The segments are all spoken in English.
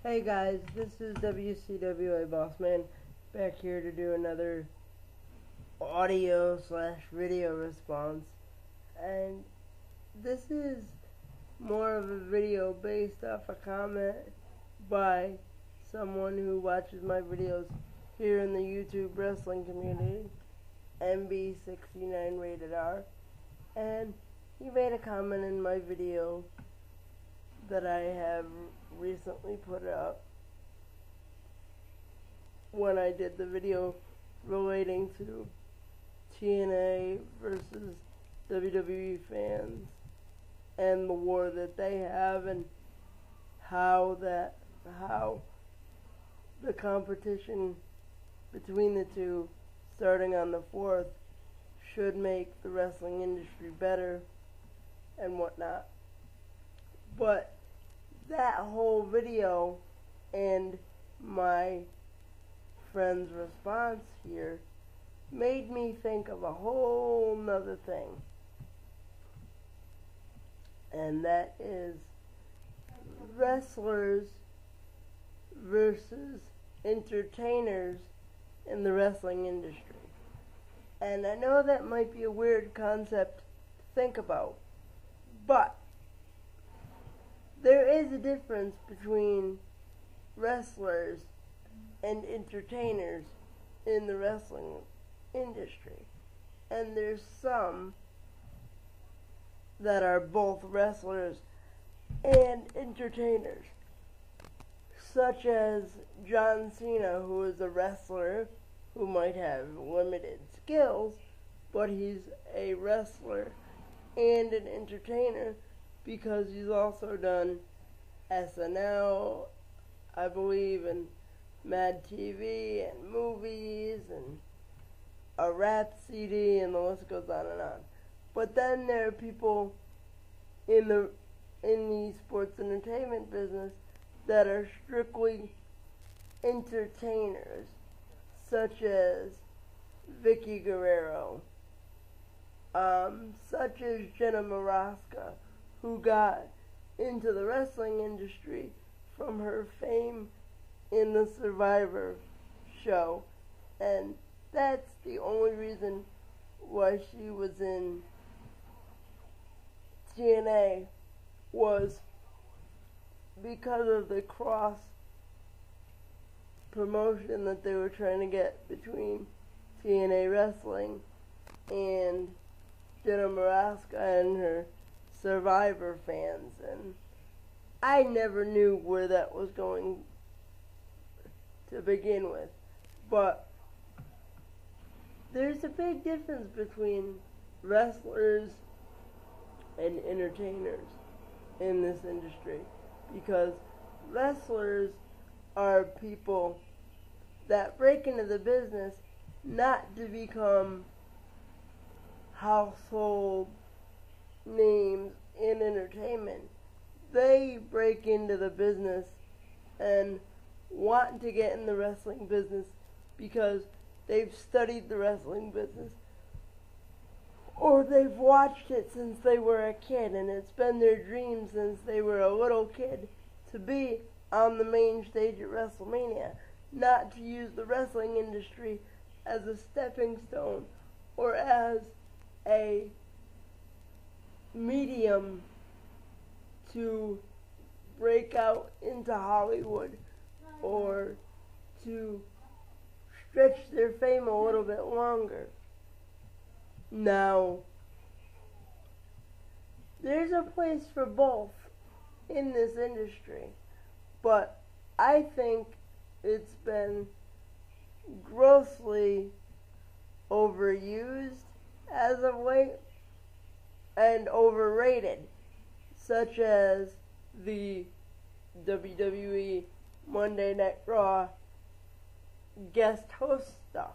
Hey guys, this is WCWABossman back here to do another audio/video response, and this is more of a video based off a comment by someone who watches my videos here in the YouTube wrestling community, MB69 rated R, and he made a comment in my video that I have recently put up when I did the video relating to TNA versus WWE fans and the war that they have, and how the competition between the two starting on the 4th should make the wrestling industry better and whatnot. But that whole video and my friend's response here made me think of a whole nother thing, and that is wrestlers versus entertainers in the wrestling industry. And I know that might be a weird concept to think about, but there is a difference between wrestlers and entertainers in the wrestling industry. And there's some that are both wrestlers and entertainers, such as John Cena, who is a wrestler who might have limited skills, but he's a wrestler and an entertainer, because he's also done SNL, I believe, and Mad TV, and movies, and a rap CD, and the list goes on and on. But then there are people in the sports entertainment business that are strictly entertainers, such as Vicky Guerrero, such as Jenna Maraska, who got into the wrestling industry from her fame in the Survivor show, and that's the only reason why she was in TNA, was because of the cross promotion that they were trying to get between TNA Wrestling and Jenna Maraska and her Survivor fans, and I never knew where that was going to begin with. But there's a big difference between wrestlers and entertainers in this industry, because wrestlers are people that break into the business not to become household names in entertainment. They break into the business and want to get in the wrestling business because they've studied the wrestling business, or they've watched it since they were a kid, and it's been their dream since they were a little kid to be on the main stage at WrestleMania, not to use the wrestling industry as a stepping stone or as a medium to break out into Hollywood, or to stretch their fame a little bit longer. Now, there's a place for both in this industry, but I think it's been grossly overused as of late and overrated, such as the WWE Monday Night Raw guest host stuff.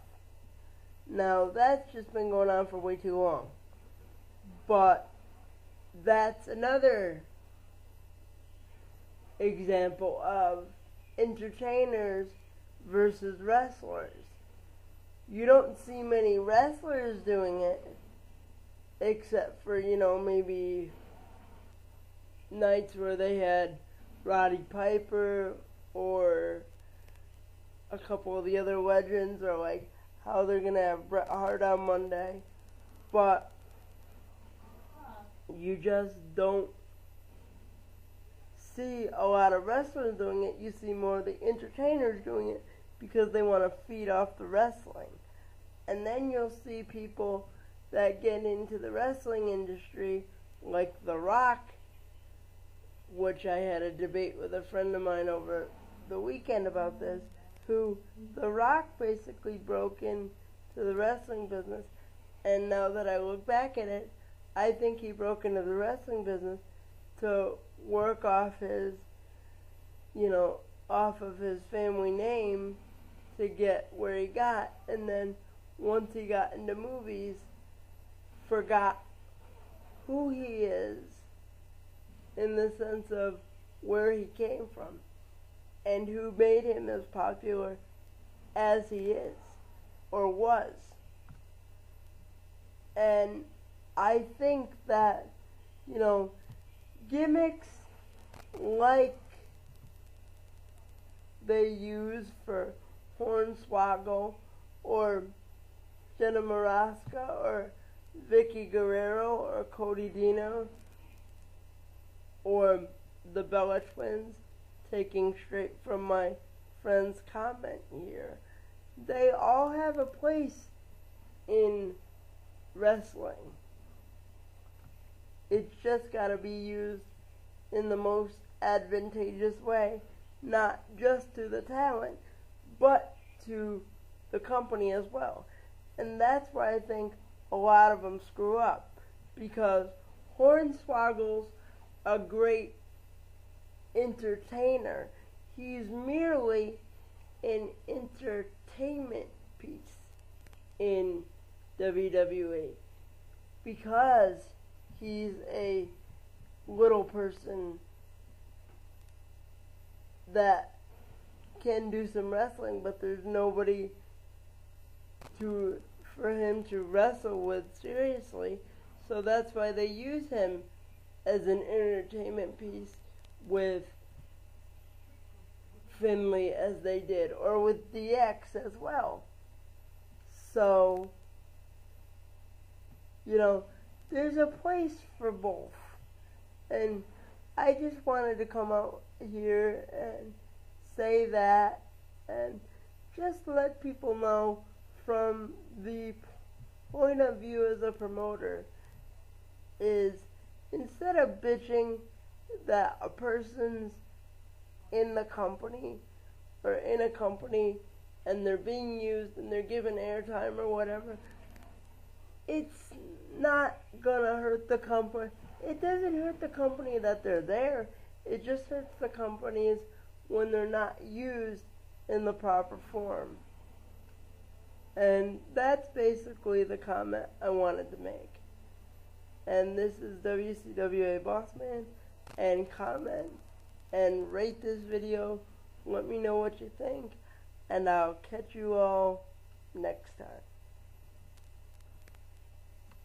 Now, that's just been going on for way too long, but that's another example of entertainers versus wrestlers. You don't see many wrestlers doing it, except for, maybe nights where they had Roddy Piper or a couple of the other legends, or like how they're gonna have Bret Hart on Monday, but you just don't see a lot of wrestlers doing it. You see more of the entertainers doing it because they want to feed off the wrestling. And then you'll see people that get into the wrestling industry, like The Rock, which I had a debate with a friend of mine over the weekend about this, who The Rock basically broke into the wrestling business. And now that I look back at it, I think he broke into the wrestling business to work off his, off of his family name to get where he got. And then once he got into movies, forgot who he is in the sense of where he came from and who made him as popular as he is or was. And I think that, gimmicks like they use for Hornswoggle or Jenna Maraska or Vicky Guerrero or Cody Dino or the Bella Twins, taking straight from my friend's comment here, they all have a place in wrestling. It's just got to be used in the most advantageous way, not just to the talent, but to the company as well. And that's why I think a lot of them screw up, because Hornswoggle's a great entertainer. He's merely an entertainment piece in WWE because he's a little person that can do some wrestling, but there's nobody for him to wrestle with seriously. So that's why they use him as an entertainment piece with Finlay as they did, or with DX as well. So, there's a place for both. And I just wanted to come out here and say that and just let people know from the point of view as a promoter is, instead of bitching that a person's in the company or in a company and they're being used and they're given airtime or whatever, it's not gonna hurt the company. It doesn't hurt the company that they're there. It just hurts the companies when they're not used in the proper form. And that's basically the comment I wanted to make. And this is WCWABossman, and comment and rate this video. Let me know what you think, and I'll catch you all next time.